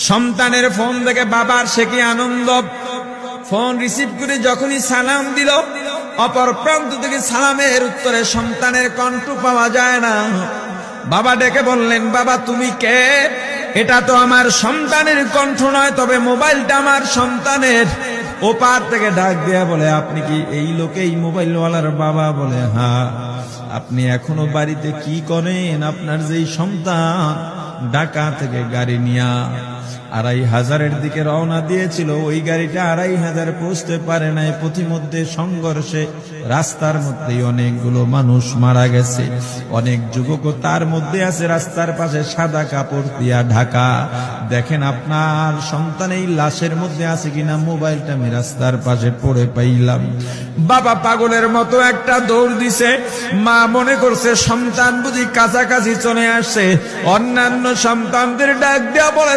সন্তানের ফোন দেখে বাবার সে কি আনন্দ। ফোন রিসিভ করে যখনই সালাম দিল, অপর প্রান্ত থেকে সালামের উত্তরে সন্তানের কণ্ঠ পাওয়া যায় না। বাবা ডেকে বললেন, বাবা তুমি কে? এটা তো আমার সন্তানের কণ্ঠ নয়, তবে মোবাইলটা আমার সন্তানের। ওপার থেকে ডাক দেয়া বলে, আপনি কি এই লোকে এই মোবাইলওয়ালার বাবা? বলে হ্যাঁ। আপনি এখনো বাড়িতে কি করেন? আপনার যেই সন্তান ঢাকা থেকে গাড়ি নিয়া 2500-এর দিকে রওনা দিয়েছিল, ওই গাড়িটা 2500 পৌঁছতে পারে নাই। পথিমধ্যে সংঘর্ষে রাস্তার মধ্যেই অনেকগুলো মানুষ মারা গেছে, অনেক যুবকও তার মধ্যে আছে, রাস্তার পাশে সাদা কাপড় দিয়া ঢাকা। দেখেন আপনার সন্তান এই লাশের মধ্যে আছে কিনা। মোবাইলটা আমি রাস্তার পাশে পড়ে পাইলাম। বাবা পাগলের মতো একটা দৌড় দিছে। মা মনে করছে সন্তান বুঝি কাছাকাছি চলে আসছে। অন্যান্য সন্তানদের ডাক দেয়া বলে,